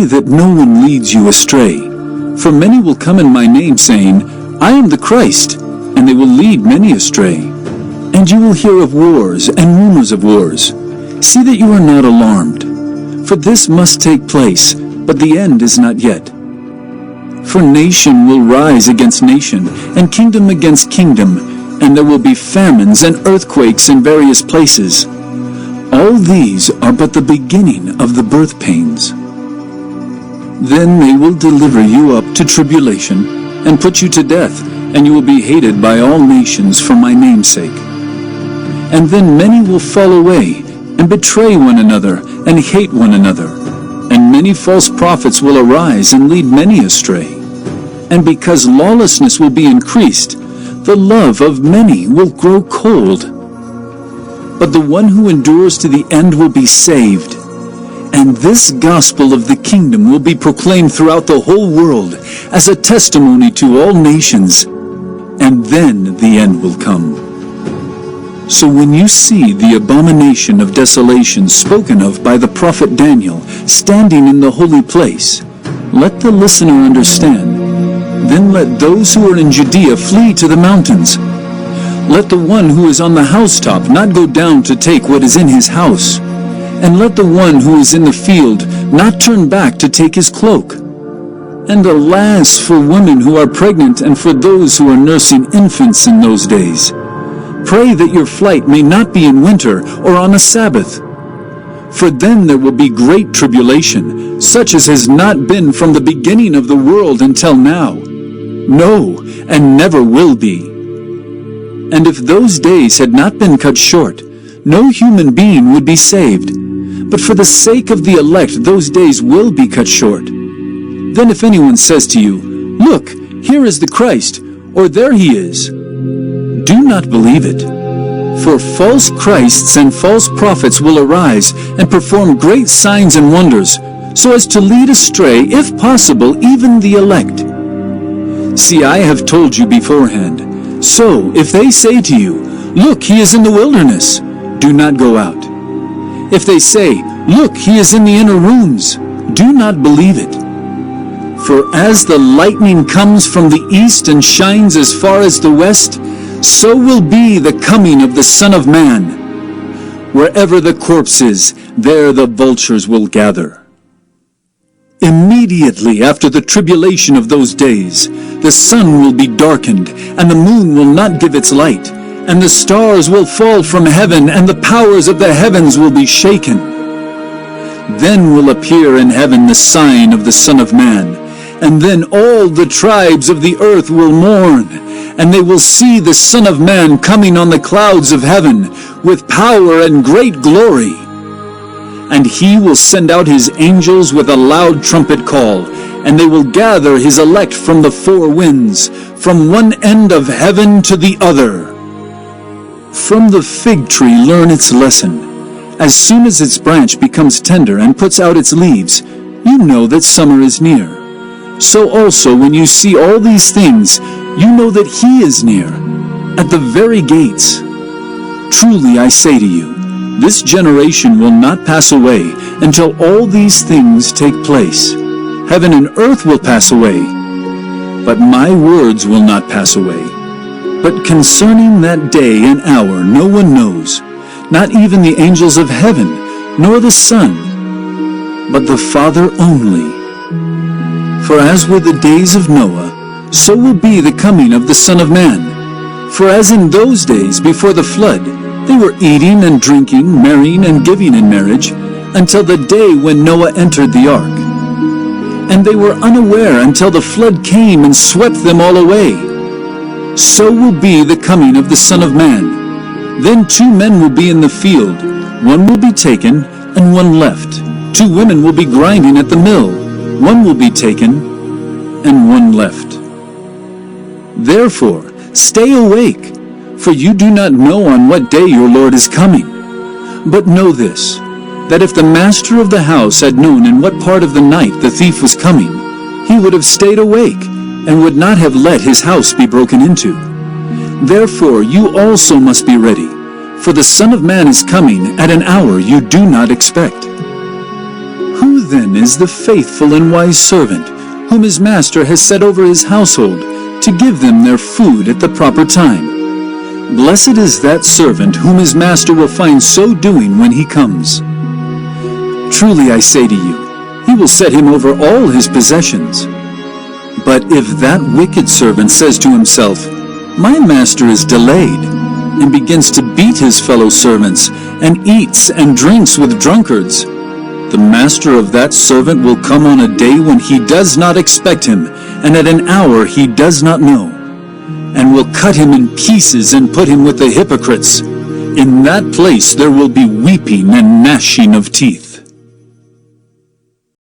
that no one leads you astray. For many will come in my name, saying, I am the Christ, and they will lead many astray. And you will hear of wars and rumors of wars. See that you are not alarmed, for this must take place, but the end is not yet. For nation will rise against nation, and kingdom against kingdom, and there will be famines and earthquakes in various places. All these are but the beginning of the birth pains. Then they will deliver you up to tribulation, and put you to death, and you will be hated by all nations for my name's sake. And then many will fall away, and betray one another, and hate one another. And many false prophets will arise, and lead many astray. And because lawlessness will be increased, the love of many will grow cold. But the one who endures to the end will be saved. And this gospel of the kingdom will be proclaimed throughout the whole world as a testimony to all nations, and then the end will come. So when you see the abomination of desolation spoken of by the prophet Daniel standing in the holy place, let the listener understand. Then let those who are in Judea flee to the mountains. Let the one who is on the housetop not go down to take what is in his house. And let the one who is in the field not turn back to take his cloak. And alas for women who are pregnant and for those who are nursing infants in those days. Pray that your flight may not be in winter or on a Sabbath. For then there will be great tribulation, such as has not been from the beginning of the world until now. No, and never will be. And if those days had not been cut short, no human being would be saved. But for the sake of the elect, those days will be cut short. Then if anyone says to you, Look, here is the Christ, or there he is, do not believe it. For false Christs and false prophets will arise and perform great signs and wonders, so as to lead astray, if possible, even the elect. See, I have told you beforehand. So if they say to you, Look, he is in the wilderness, do not go out. If they say, Look, he is in the inner rooms, do not believe it. For as the lightning comes from the east and shines as far as the west, so will be the coming of the Son of Man. Wherever the corpse is, there the vultures will gather. Immediately after the tribulation of those days, the sun will be darkened, and the moon will not give its light, and the stars will fall from heaven, and the powers of the heavens will be shaken. Then will appear in heaven the sign of the Son of Man, and then all the tribes of the earth will mourn, and they will see the Son of Man coming on the clouds of heaven, with power and great glory. And he will send out his angels with a loud trumpet call, and they will gather his elect from the four winds, from one end of heaven to the other. From the fig tree learn its lesson. As soon as its branch becomes tender and puts out its leaves, you know that summer is near. So also when you see all these things, you know that he is near, at the very gates. Truly I say to you, this generation will not pass away until all these things take place. Heaven and earth will pass away, but my words will not pass away. But concerning that day and hour no one knows, not even the angels of heaven, nor the Son, but the Father only. For as were the days of Noah, so will be the coming of the Son of Man. For as in those days before the flood, they were eating and drinking, marrying and giving in marriage, until the day when Noah entered the ark. And they were unaware until the flood came and swept them all away. So will be the coming of the Son of Man. Then 2 men will be in the field, one will be taken and one left. 2 women will be grinding at the mill, one will be taken and one left. Therefore, stay awake, for you do not know on what day your Lord is coming. But know this, that if the master of the house had known in what part of the night the thief was coming, he would have stayed awake, and would not have let his house be broken into. Therefore you also must be ready, for the Son of Man is coming at an hour you do not expect. Who then is the faithful and wise servant, whom his master has set over his household, to give them their food at the proper time. Blessed is that servant whom his master will find so doing when he comes. Truly I say to you, he will set him over all his possessions. But if that wicked servant says to himself, My master is delayed, and begins to beat his fellow servants, and eats and drinks with drunkards, the master of that servant will come on a day when he does not expect him, and at an hour he does not know, and will cut him in pieces and put him with the hypocrites. In that place there will be weeping and gnashing of teeth.